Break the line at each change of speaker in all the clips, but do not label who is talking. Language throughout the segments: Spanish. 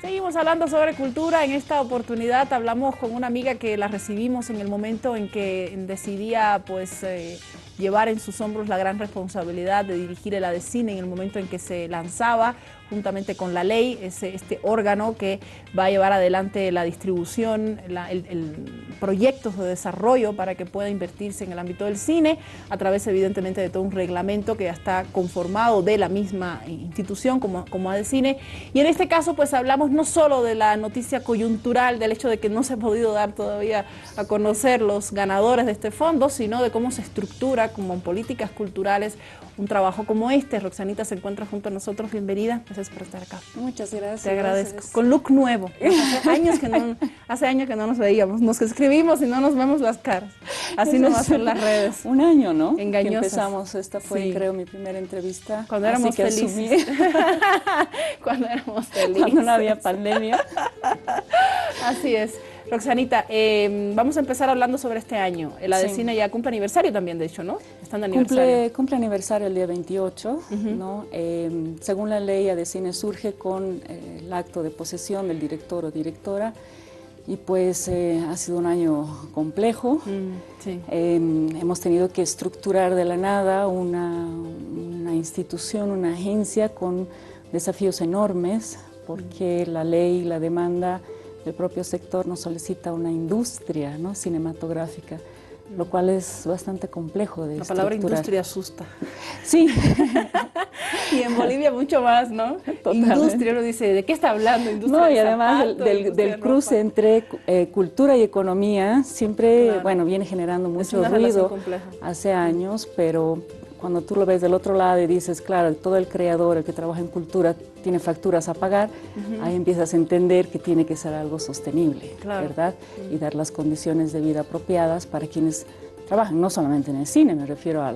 Seguimos hablando sobre cultura. En esta oportunidad hablamos con una amiga que la recibimos en el momento en que decidía llevar en sus hombros la gran responsabilidad de dirigir el ADECINE en el momento en que se lanzaba juntamente con la ley, este órgano que va a llevar adelante la distribución, el proyectos de desarrollo para que pueda invertirse en el ámbito del cine, a través evidentemente de todo un reglamento que ya está conformado de la misma institución como ADECINE. Y en este caso pues hablamos no solo de la noticia coyuntural, del hecho de que no se ha podido dar todavía a conocer los ganadores de este fondo, sino de cómo se estructura como en políticas culturales un trabajo como este. Roxanita se encuentra junto a nosotros, bienvenida, gracias por estar acá.
Muchas gracias.
Te agradezco. Con look nuevo, hace años que no nos veíamos, nos escribimos y no nos vemos las caras, así no va a ser las redes.
Un año, ¿no?
Engañosas.
Que empezamos, esta fue
sí.
Creo mi primera entrevista.
Cuando éramos felices. Cuando éramos felices.
Cuando no había pandemia.
Así es. Roxanita, vamos a empezar hablando sobre este año. El ADECINE ya cumple aniversario también, de hecho, ¿no? Está en aniversario.
Cumple aniversario el día 28, ¿no? Según la ley, ADECINE surge con el acto de posesión del director o directora, y pues ha sido un año complejo.
Sí.
Hemos tenido que estructurar de la nada una institución, una agencia con desafíos enormes, porque la ley y la demanda del propio sector nos solicita una industria, ¿no?, cinematográfica, lo cual es bastante complejo de estructurar.
La palabra industria asusta.
Sí.
Y en Bolivia mucho más, ¿no?
Totalmente.
Industria, uno dice, ¿de qué está hablando? Industria
no, y
de
además
zapatos,
del cruce entre cultura y economía siempre, claro, bueno, viene generando mucho ruido hace años, pero cuando tú lo ves del otro lado y dices, claro, todo el creador, el que trabaja en cultura, tiene facturas a pagar, ahí empiezas a entender que tiene que ser algo sostenible, claro, ¿verdad? Y dar las condiciones de vida apropiadas para quienes trabajan, no solamente en el cine, me refiero a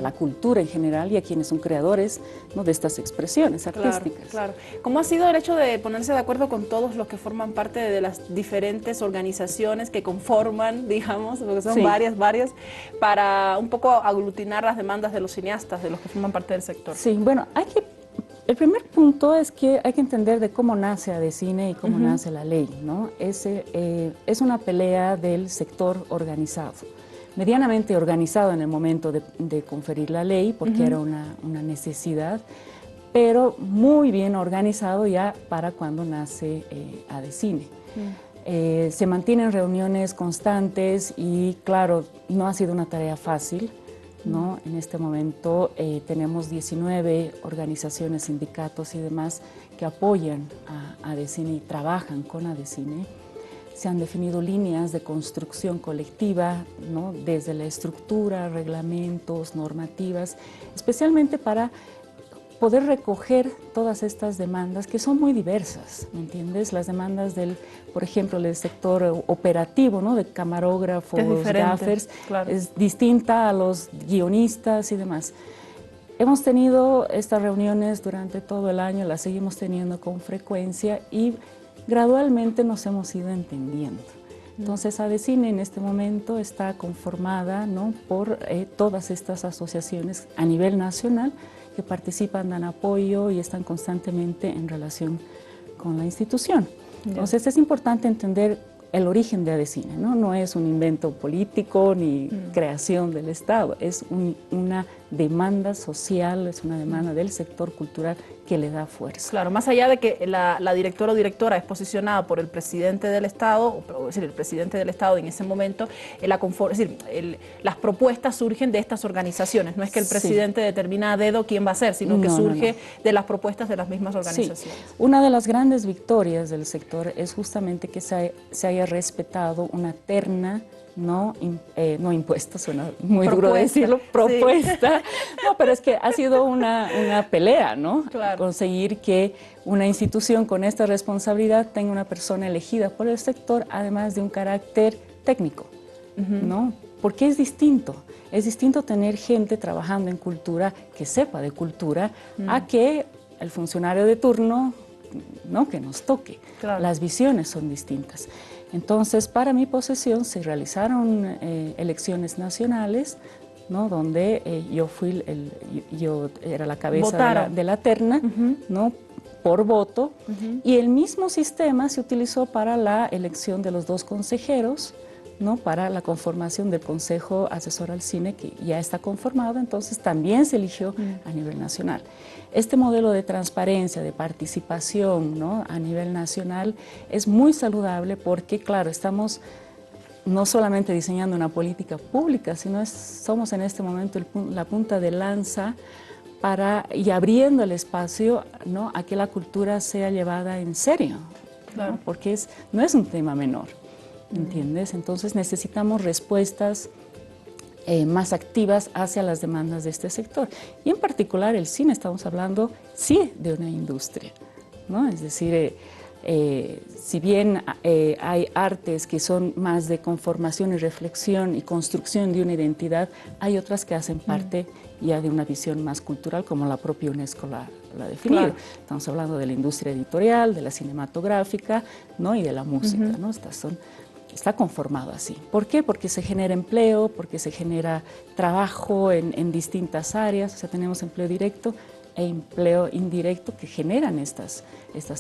la cultura en general y a quienes son creadores, ¿no?, de estas expresiones artísticas.
Claro, claro. ¿Cómo ha sido el hecho de ponerse de acuerdo con todos los que forman parte de las diferentes organizaciones que conforman, digamos, porque son varias, para un poco aglutinar las demandas de los cineastas, de los que forman parte del sector?
Sí, bueno, el primer punto es que hay que entender de cómo nace ADECINE y cómo nace la ley, ¿no? Es una pelea del sector organizado, medianamente organizado en el momento de conferir la ley, porque era una necesidad, pero muy bien organizado ya para cuando nace ADECINE. Se mantienen reuniones constantes y, claro, no ha sido una tarea fácil, ¿no? En este momento tenemos 19 organizaciones, sindicatos y demás que apoyan a ADECINE y trabajan con ADECINE. Se han definido líneas de construcción colectiva, ¿no?, desde la estructura, reglamentos, normativas, especialmente para poder recoger todas estas demandas que son muy diversas, ¿me entiendes? Las demandas por ejemplo, del sector operativo, ¿no?, de camarógrafos, gaffers, claro, es distinta a los guionistas y demás. Hemos tenido estas reuniones durante todo el año, las seguimos teniendo con frecuencia y gradualmente nos hemos ido entendiendo. Entonces, ADECINE en este momento está conformada, ¿no?, por todas estas asociaciones a nivel nacional que participan, dan apoyo y están constantemente en relación con la institución. Entonces, es importante entender el origen de ADECINE, ¿no? No es un invento político ni creación del Estado, es una demanda social, es una demanda del sector cultural que le da fuerza.
Claro, más allá de que la directora o directora es posicionada por el presidente del Estado, es decir, el presidente del Estado en ese momento, las propuestas surgen de estas organizaciones, no es que el presidente determina a dedo quién va a ser, sino que surge de las propuestas de las mismas organizaciones.
Sí. Una de las grandes victorias del sector es justamente que se haya respetado una terna, no impuesta, suena muy duro decirlo, propuesta, no, pero es que ha sido una pelea, ¿no? Claro. Conseguir que una institución con esta responsabilidad tenga una persona elegida por el sector, además de un carácter técnico, ¿no? Porque es distinto tener gente trabajando en cultura que sepa de cultura a que el funcionario de turno, ¿no?, que nos toque. Claro. Las visiones son distintas. Entonces, para mi posesión se realizaron elecciones nacionales, ¿no?, donde yo era la cabeza de la terna, ¿no?, por voto, y el mismo sistema se utilizó para la elección de los 2 consejeros, ¿no? Para la conformación del Consejo Asesor al Cine, que ya está conformado, entonces también se eligió a nivel nacional. Este modelo de transparencia, de participación, ¿no? A nivel nacional es muy saludable porque, claro, estamos no solamente diseñando una política pública, sino somos en este momento la punta de lanza y abriendo el espacio, ¿no? A que la cultura sea llevada en serio, claro. ¿No? Porque no es un tema menor, ¿entiendes? Entonces necesitamos respuestas más activas hacia las demandas de este sector. Y en particular el cine, estamos hablando, sí, de una industria, ¿no? Es decir, si bien hay artes que son más de conformación y reflexión y construcción de una identidad, hay otras que hacen parte ya de una visión más cultural, como la propia UNESCO la ha definido. Claro. Estamos hablando de la industria editorial, de la cinematográfica, ¿no? Y de la música, ¿no? Está conformado así. ¿Por qué? Porque se genera empleo, porque se genera trabajo en distintas áreas, o sea, tenemos empleo directo e empleo indirecto que generan estas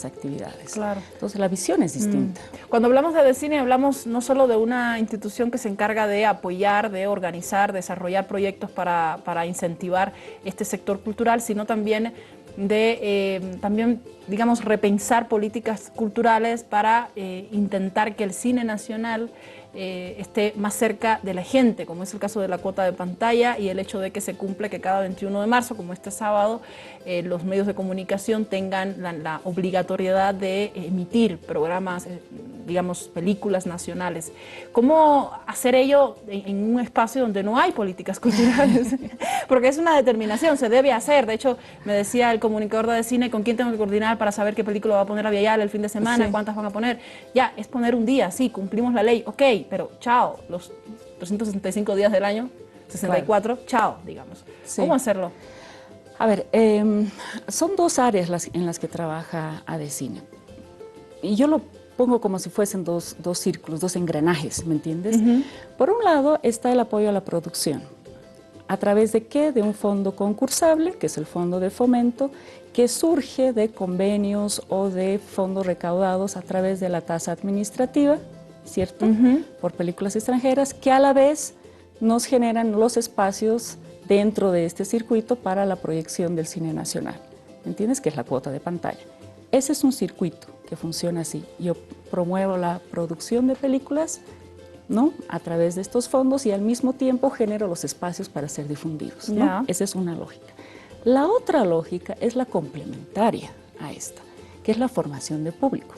actividades. Claro. Entonces la visión es distinta.
Cuando hablamos de cine hablamos no solo de una institución que se encarga de apoyar, de organizar, desarrollar proyectos para incentivar este sector cultural, sino también de digamos, repensar políticas culturales para intentar que el cine nacional esté más cerca de la gente, como es el caso de la cuota de pantalla y el hecho de que se cumple que cada 21 de marzo, como este sábado, los medios de comunicación tengan la obligatoriedad de emitir programas, digamos, películas nacionales. ¿Cómo hacer ello en un espacio donde no hay políticas culturales? Porque es una determinación, se debe hacer. De hecho, me decía el comunicador de cine con quién tengo que coordinar para saber qué película va a poner a Viallal el fin de semana, sí. Cuántas van a poner. Ya, es poner un día, sí, cumplimos la ley, ok, pero chao, los 365 días del año, 64, claro. Chao, digamos. Sí. ¿Cómo hacerlo?
A ver, son 2 áreas en las que trabaja ADECINE. Y yo lo pongo como si fuesen dos círculos, 2 engranajes, ¿me entiendes? Por un lado está el apoyo a la producción. ¿A través de qué? De un fondo concursable, que es el fondo de fomento, que surge de convenios o de fondos recaudados a través de la tasa administrativa, ¿cierto? Por películas extranjeras, que a la vez nos generan los espacios dentro de este circuito para la proyección del cine nacional. ¿Entiendes? Que es la cuota de pantalla. Ese es un circuito que funciona así. Yo promuevo la producción de películas, ¿no? A través de estos fondos y al mismo tiempo genero los espacios para ser difundidos, ¿no? Yeah. Esa es una lógica. La otra lógica es la complementaria a esta, que es la formación de público,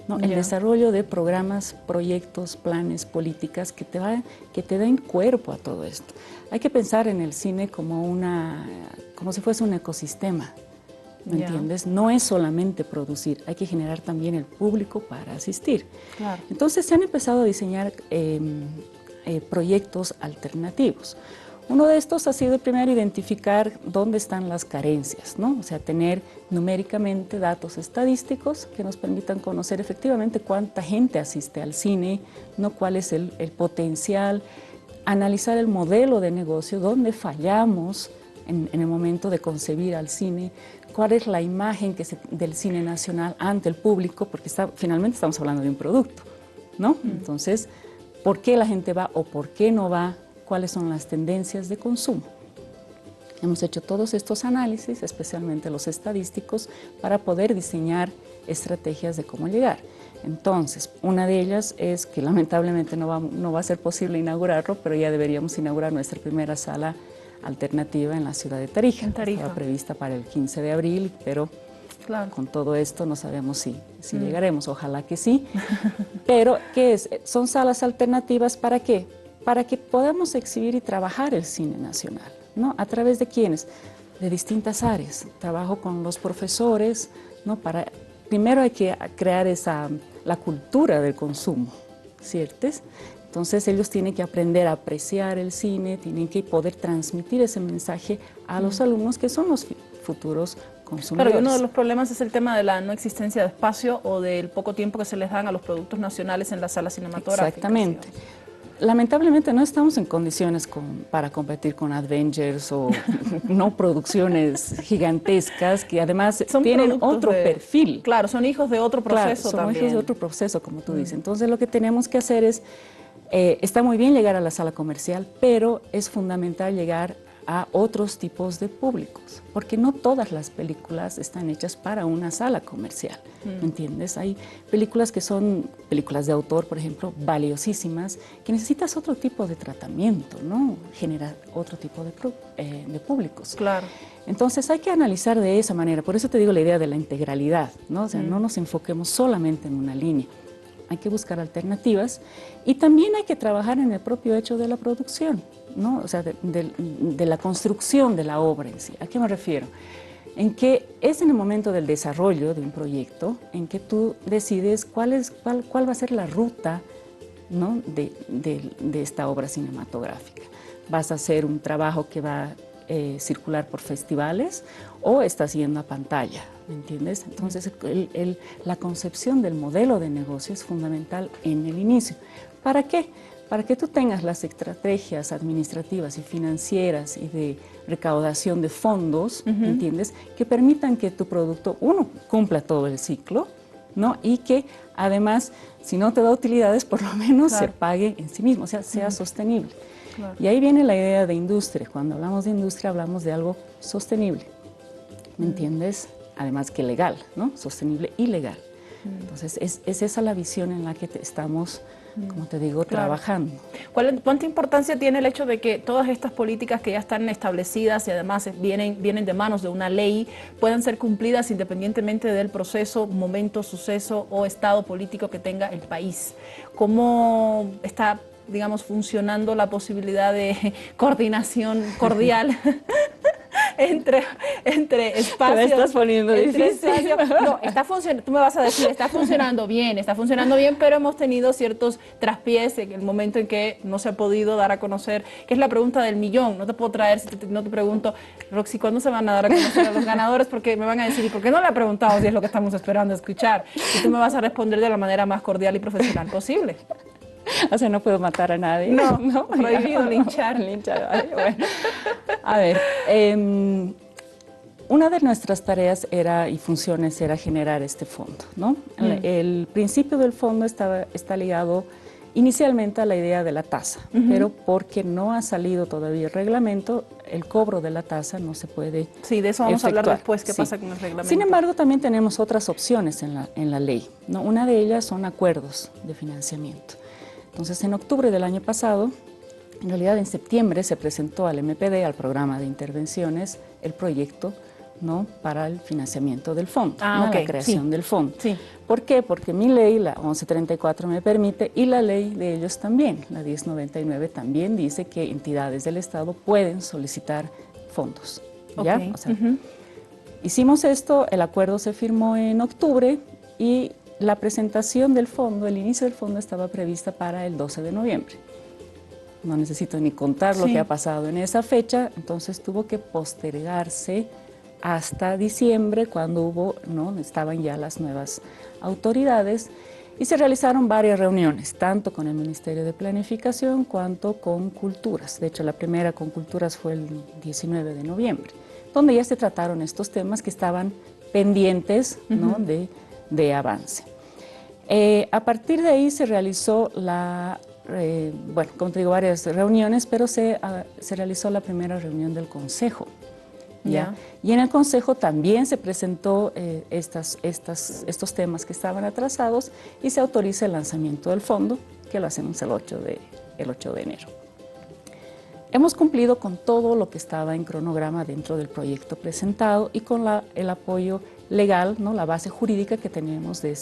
¿no? El desarrollo de programas, proyectos, planes, políticas que te den cuerpo a todo esto. Hay que pensar en el cine como si fuese un ecosistema, ¿me entiendes? No es solamente producir, hay que generar también el público para asistir. Claro. Entonces se han empezado a diseñar proyectos alternativos. Uno de estos ha sido primero identificar dónde están las carencias, ¿no? O sea, tener numéricamente datos estadísticos que nos permitan conocer efectivamente cuánta gente asiste al cine, ¿no? Cuál es el potencial, analizar el modelo de negocio, dónde fallamos en el momento de concebir al cine, cuál es la imagen del cine nacional ante el público, porque finalmente estamos hablando de un producto, ¿no? Entonces, ¿por qué la gente va o por qué no va? ¿Cuáles son las tendencias de consumo? Hemos hecho todos estos análisis, especialmente los estadísticos, para poder diseñar estrategias de cómo llegar. Entonces, una de ellas es que lamentablemente no va a ser posible inaugurarlo, pero ya deberíamos inaugurar nuestra primera sala alternativa en la ciudad de Tarija. Estaba prevista para el 15 de abril, pero claro, con todo esto no sabemos si llegaremos, ojalá que sí. Pero, ¿qué es? Son salas alternativas, ¿para qué? Para que podamos exhibir y trabajar el cine nacional, ¿no? ¿A través de quiénes? De distintas áreas. Trabajo con los profesores, ¿no? Primero hay que crear la cultura del consumo, ¿cierto? Entonces ellos tienen que aprender a apreciar el cine, tienen que poder transmitir ese mensaje a los alumnos que son los futuros consumidores.
Pero uno de los problemas es el tema de la no existencia de espacio o del poco tiempo que se les dan a los productos nacionales en las salas cinematográficas.
Exactamente. lamentablemente no estamos en condiciones para competir con Avengers o no producciones gigantescas que además tienen otro perfil.
Claro, son hijos de otro proceso
son
también.
hijos de otro proceso, como tú dices. Entonces lo que tenemos que hacer es, está muy bien llegar a la sala comercial, pero es fundamental llegar a otros tipos de públicos, porque no todas las películas están hechas para una sala comercial, ¿me entiendes? Hay películas que son películas de autor, por ejemplo, valiosísimas, que necesitas otro tipo de tratamiento, ¿no? Generar otro tipo de públicos.
Claro.
Entonces hay que analizar de esa manera, por eso te digo la idea de la integralidad, ¿no? O sea, no nos enfoquemos solamente en una línea. Hay que buscar alternativas y también hay que trabajar en el propio hecho de la producción, ¿no? O sea, de la construcción de la obra en sí. ¿A qué me refiero? En que es en el momento del desarrollo de un proyecto en que tú decides cuál va a ser la ruta, ¿no? de esta obra cinematográfica. ¿Vas a hacer un trabajo que va a circular por festivales o estás yendo a pantalla? ¿Me entiendes? Entonces, la concepción del modelo de negocio es fundamental en el inicio. ¿Para qué? Para que tú tengas las estrategias administrativas y financieras y de recaudación de fondos, ¿me entiendes? Que permitan que tu producto, uno, cumpla todo el ciclo, ¿no? Y que además, si no te da utilidades, por lo menos se pague en sí mismo, o sea, sea sostenible. Claro. Y ahí viene la idea de industria. Cuando hablamos de industria, hablamos de algo sostenible, ¿me entiendes? Además que legal, ¿no? Sostenible y legal. Entonces, es esa la visión en la que estamos, como te digo, trabajando.
¿Cuánta importancia tiene el hecho de que todas estas políticas que ya están establecidas y además vienen de manos de una ley puedan ser cumplidas independientemente del proceso, momento, suceso o estado político que tenga el país? ¿Cómo está, digamos, funcionando la posibilidad de coordinación cordial entre espacios?
Te estás poniendo difícil.
No, está funcionando, tú me vas a decir, está funcionando bien, pero hemos tenido ciertos traspiés en el momento en que no se ha podido dar a conocer, que es la pregunta del millón. No te puedo traer, si no te pregunto, Roxy, ¿cuándo se van a dar a conocer a los ganadores? Porque me van a decir, ¿y por qué no le ha preguntado si es lo que estamos esperando escuchar? Y tú me vas a responder de la manera más cordial y profesional posible.
O sea, no puedo matar a nadie.
No, ¿no? Prohibido linchar.
Vale, bueno. A ver, una de nuestras tareas y funciones era generar este fondo, ¿no? El principio del fondo está ligado inicialmente a la idea de la tasa, pero porque no ha salido todavía el reglamento, el cobro de la tasa no se puede
Sí, de eso vamos a hablar después, qué pasa con el reglamento.
Sin embargo, también tenemos otras opciones en la ley, ¿no? Una de ellas son acuerdos de financiamiento. Entonces, en octubre del año pasado, en realidad en septiembre se presentó al MPD, al programa de intervenciones, el proyecto, ¿no? Para el financiamiento del fondo, la creación del fondo.
Sí.
¿Por qué? Porque mi ley, la 1134, me permite, y la ley de ellos también, la 1099, también dice que entidades del Estado pueden solicitar fondos. ¿Ya? O sea, hicimos esto, el acuerdo se firmó en octubre y la presentación del fondo, el inicio del fondo estaba prevista para el 12 de noviembre. No necesito ni contar lo que ha pasado en esa fecha, entonces tuvo que postergarse hasta diciembre, cuando estaban ya las nuevas autoridades, y se realizaron varias reuniones, tanto con el Ministerio de Planificación cuanto con Culturas. De hecho, la primera con Culturas fue el 19 de noviembre, donde ya se trataron estos temas que estaban pendientes, ¿no? de avance. A partir de ahí se realizó bueno, como te digo, varias reuniones, pero se realizó la primera reunión del Consejo. ¿Ya? Y en el Consejo también se presentó estos temas que estaban atrasados y se autoriza el lanzamiento del fondo, que lo hacemos el 8 de enero. Hemos cumplido con todo lo que estaba en cronograma dentro del proyecto presentado y con el apoyo legal, ¿no? La base jurídica que tenemos del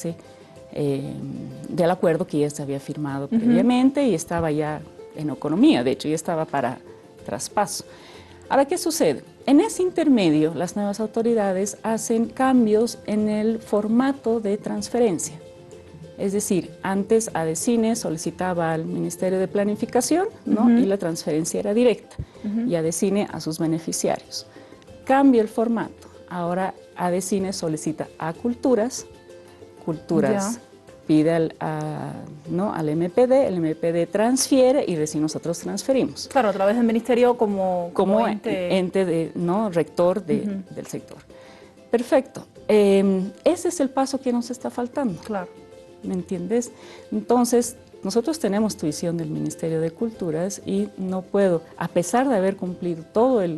acuerdo que ya se había firmado previamente y estaba ya en economía, de hecho ya estaba para traspaso. Ahora, ¿qué sucede? En ese intermedio, las nuevas autoridades hacen cambios en el formato de transferencia. Es decir, antes ADECINE solicitaba al Ministerio de Planificación, ¿no? Y la transferencia era directa, y ADECINE a sus beneficiarios. Cambia el formato. Ahora ADECINE solicita a Culturas pide ¿no? al MPD, el MPD transfiere y recién nosotros transferimos.
Claro, a través del ministerio como ente
¿no? rector del sector. Perfecto. Ese es el paso que nos está faltando.
Claro.
¿Me entiendes? Entonces, nosotros tenemos tuición del Ministerio de Culturas y no puedo, a pesar de haber cumplido todos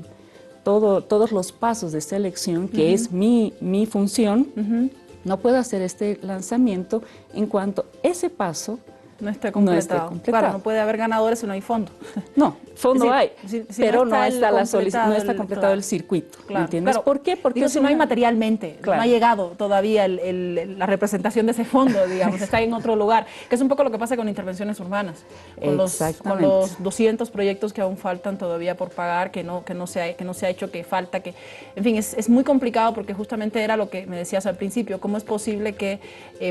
los pasos de selección, que es mi función, no puedo hacer este lanzamiento en cuanto ese paso
no esté completado. Claro, no puede haber ganadores si no hay fondo.
No, fondo hay, pero no
está
completado el circuito.
Claro.
¿Me entiendes?
Pero,
¿por qué? Porque
si no hay materialmente, no ha llegado todavía la representación de ese fondo, digamos, está en otro lugar, que es un poco lo que pasa con intervenciones urbanas, con los 200 proyectos que aún faltan todavía por pagar, que no se ha hecho, que falta, que, en fin, es muy complicado porque justamente era lo que me decías al principio, cómo es posible que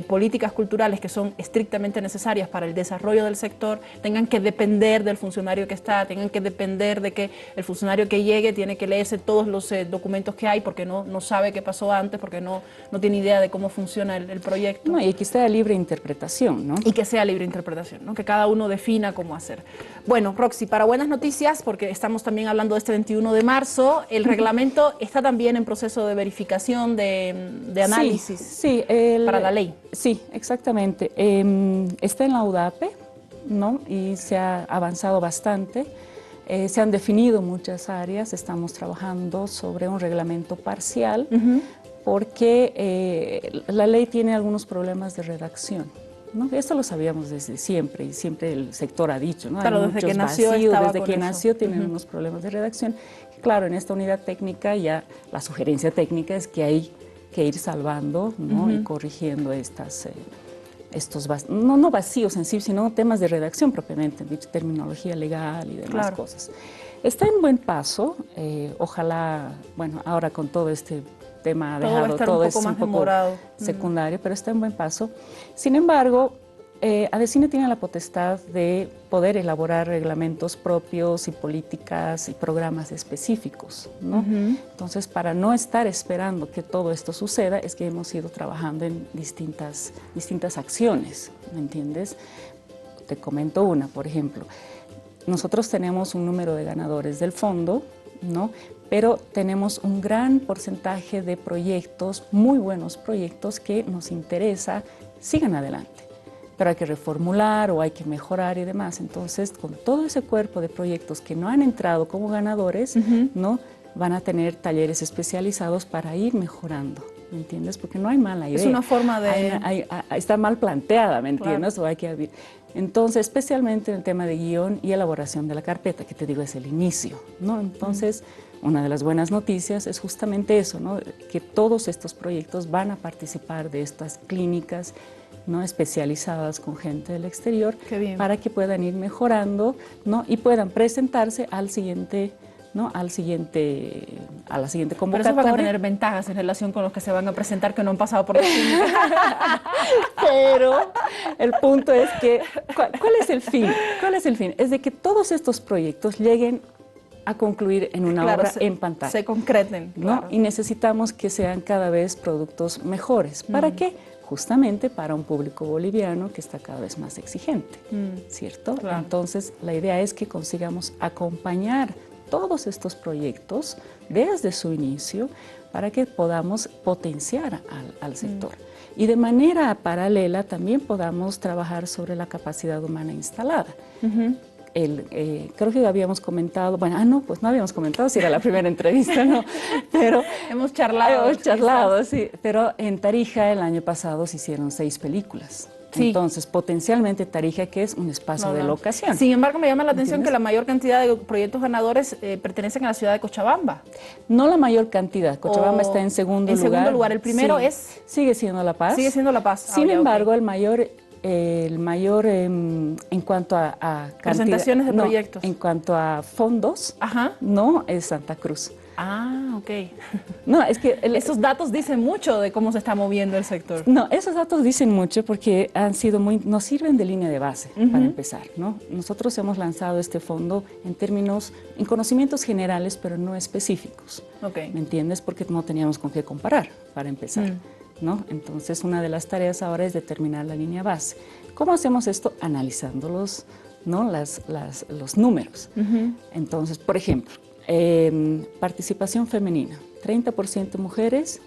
políticas culturales que son estrictamente necesarias para el desarrollo del sector tengan que depender del funcionario que está, tengan que depender de que el funcionario que llegue tiene que leerse todos los documentos que hay porque no sabe qué pasó antes, porque no tiene idea de cómo funciona el proyecto.
No, y que sea libre interpretación, ¿no?
Y que sea libre interpretación, ¿no? Que cada uno defina cómo hacer. Bueno, Roxy, para buenas noticias, porque estamos también hablando de este 21 de marzo, el reglamento está también en proceso de verificación, de análisis para la ley.
Sí, exactamente. Está en la UDAPE, ¿no? Y se ha avanzado bastante. Se han definido muchas áreas, estamos trabajando sobre un reglamento parcial porque la ley tiene algunos problemas de redacción, ¿no? Esto lo sabíamos desde siempre y siempre el sector ha dicho, ¿no?
Claro,
desde que nació tienen unos problemas de redacción. Claro, en esta unidad técnica ya la sugerencia técnica es que hay que ir salvando, ¿no? Y corrigiendo estos no vacíos en sí, sino temas de redacción propiamente, terminología legal y demás cosas. Está en buen paso, ojalá, bueno, ahora con todo este tema ha dejado todo es un poco secundario, pero está en buen paso. Sin embargo, ADECINE tiene la potestad de poder elaborar reglamentos propios y políticas y programas específicos, ¿no? Entonces, para no estar esperando que todo esto suceda, es que hemos ido trabajando en distintas acciones, ¿me entiendes? Te comento una, por ejemplo. Nosotros tenemos un número de ganadores del fondo, ¿no? Pero tenemos un gran porcentaje de proyectos, muy buenos proyectos que nos interesa sigan adelante. Pero hay que reformular o hay que mejorar y demás. Entonces, con todo ese cuerpo de proyectos que no han entrado como ganadores, ¿no? Van a tener talleres especializados para ir mejorando, ¿me entiendes? Porque no hay mala idea.
Es una forma de...
está mal planteada, ¿me entiendes? O hay que... Entonces, especialmente en el tema de guión y elaboración de la carpeta, que te digo es el inicio, ¿no? Entonces, una de las buenas noticias es justamente eso, ¿no? Que todos estos proyectos van a participar de estas clínicas, ¿no? Especializadas con gente del exterior para que puedan ir mejorando, ¿no? Y puedan presentarse a la siguiente convocatoria.
Pero eso van a tener ventajas en relación con los que se van a presentar que no han pasado por la clínica.
Pero el punto es que, ¿cuál es el fin? ¿Cuál es el fin? Es de que todos estos proyectos lleguen a concluir en una obra en pantalla.
Se concreten,
¿no? Y necesitamos que sean cada vez productos mejores. ¿Para qué? Justamente para un público boliviano que está cada vez más exigente, ¿cierto? Entonces, la idea es que consigamos acompañar todos estos proyectos desde su inicio para que podamos potenciar al sector. Y de manera paralela también podamos trabajar sobre la capacidad humana instalada. Creo que habíamos comentado, pues no habíamos comentado si era la primera entrevista, ¿no? Pero
hemos charlado,
sí. Pero en Tarija el año pasado se hicieron 6 películas. Sí. Entonces, potencialmente Tarija, que es un espacio de locación.
Sin embargo, me llama la atención que la mayor cantidad de proyectos ganadores pertenecen a la ciudad de Cochabamba.
No la mayor cantidad. Cochabamba está en segundo lugar.
En segundo lugar. El primero
sigue siendo La Paz.
Sigue siendo La Paz.
Sin embargo, el mayor en cuanto a cantidad,
presentaciones de proyectos.
En cuanto a fondos, no es Santa Cruz.
Ah, ok.
No, es que
esos datos dicen mucho de cómo se está moviendo el sector.
No, esos datos dicen mucho porque nos sirven de línea de base para empezar, ¿no? Nosotros hemos lanzado este fondo en conocimientos generales, pero no específicos.
Okay.
¿Me entiendes? Porque no teníamos con qué comparar para empezar. ¿no? Entonces, una de las tareas ahora es determinar la línea base. ¿Cómo hacemos esto? Analizando los, ¿no? los números. Entonces, por ejemplo, participación femenina, 30% mujeres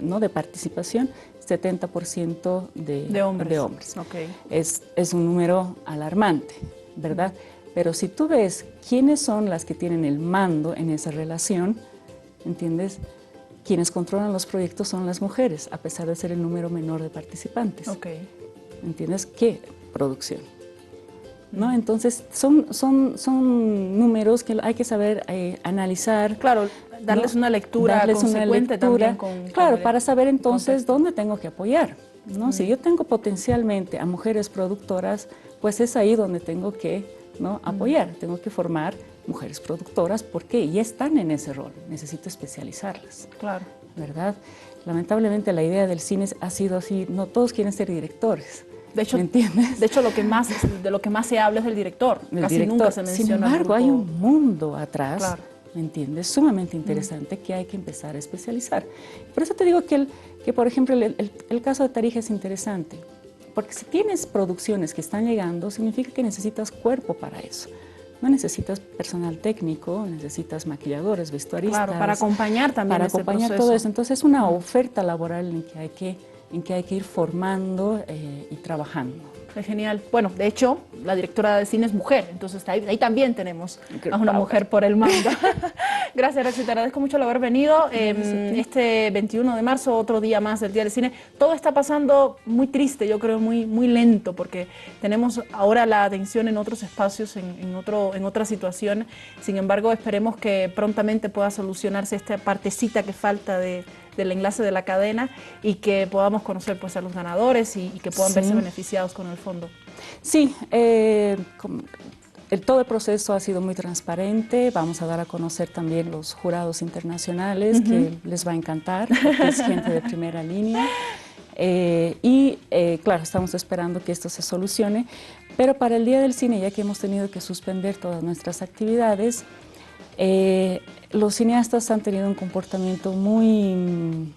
¿no? de participación, 70% de hombres.
Okay.
Es un número alarmante, ¿verdad? Pero si tú ves quiénes son las que tienen el mando en esa relación, ¿entiendes? Quienes controlan los proyectos son las mujeres, a pesar de ser el número menor de participantes.
Okay.
¿Entiendes? ¿Qué producción? ¿No? Entonces, son números que hay que saber analizar.
Claro, darles, ¿no? Una lectura consecuente también
claro, para saber entonces dónde tengo que apoyar, ¿no? Si yo tengo potencialmente a mujeres productoras, pues es ahí donde tengo que, ¿no? apoyar, tengo que formar mujeres productoras, porque ya están en ese rol, necesito especializarlas.
Claro.
¿Verdad? Lamentablemente la idea del cine ha sido así, no todos quieren ser directores.
De hecho,
¿me entiendes?
De hecho, de lo que más se habla es del director. Casi nunca se menciona.
Sin embargo, hay un mundo atrás,
claro.
¿me entiendes? Sumamente interesante que hay que empezar a especializar. Por eso te digo que por ejemplo, el caso de Tarija es interesante, porque si tienes producciones que están llegando, significa que necesitas cuerpo para eso. No necesitas personal técnico, necesitas maquilladores, vestuaristas.
Claro, para acompañar también
para acompañar
proceso.
todo eso. Entonces es una oferta laboral en que hay que ir formando y trabajando.
Es genial. Bueno, de hecho, la directora de cine es mujer, entonces ahí también tenemos a una mujer por el mando. Gracias, Roxy, te agradezco mucho el haber venido. Este 21 de marzo, otro día más del Día del Cine. Todo está pasando muy triste, yo creo, muy lento, porque tenemos ahora la atención en otros espacios, en otra situación. Sin embargo, esperemos que prontamente pueda solucionarse esta partecita que falta del enlace de la cadena y que podamos conocer pues a los ganadores y que puedan verse beneficiados con el fondo.
Sí, todo el proceso ha sido muy transparente. Vamos a dar a conocer también los jurados internacionales, que les va a encantar, porque es gente de primera línea. Claro, estamos esperando que esto se solucione, pero para el Día del Cine, ya que hemos tenido que suspender todas nuestras actividades, los cineastas han tenido un comportamiento muy,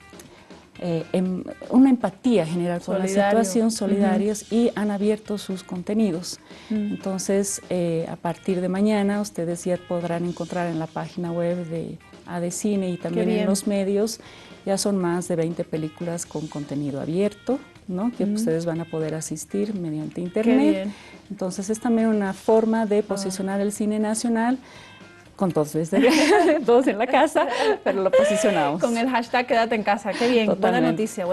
una empatía general con la situación, solidarios, y han abierto sus contenidos. Entonces, a partir de mañana, ustedes ya podrán encontrar en la página web de ADCine y también en los medios, ya son más de 20 películas con contenido abierto, ¿no? Que ustedes van a poder asistir mediante internet. Entonces, es también una forma de posicionar el cine nacional, con todos en la casa, pero lo posicionamos.
Con el hashtag Quédate en casa. Qué bien, buena noticia.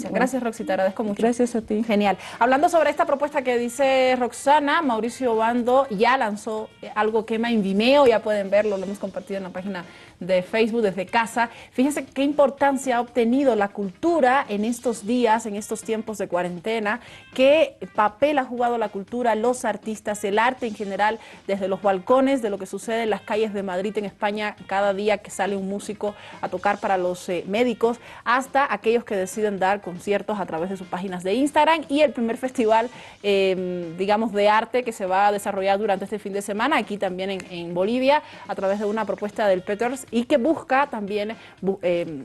Gracias, Roxy, te agradezco mucho.
Gracias a ti.
Genial. Hablando sobre esta propuesta que dice Roxana, Mauricio Obando ya lanzó algo que llama en Vimeo, ya pueden verlo, lo hemos compartido en la página de Facebook desde casa. Fíjense qué importancia ha obtenido la cultura en estos días, en estos tiempos de cuarentena, qué papel ha jugado la cultura, los artistas, el arte en general, desde los balcones de lo que sucede en las calles de Madrid, en España, cada día que sale un músico a tocar para los médicos, hasta aquellos que deciden dar conciertos a través de sus páginas de Instagram, y el primer festival, digamos, de arte que se va a desarrollar durante este fin de semana, aquí también en Bolivia, a través de una propuesta del Peters, y que busca también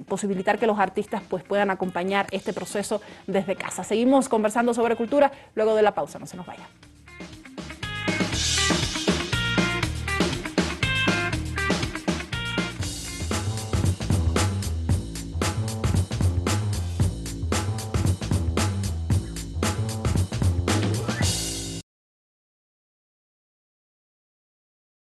posibilitar que los artistas pues puedan acompañar este proceso desde casa. Seguimos conversando sobre cultura luego de la pausa, no se nos vaya.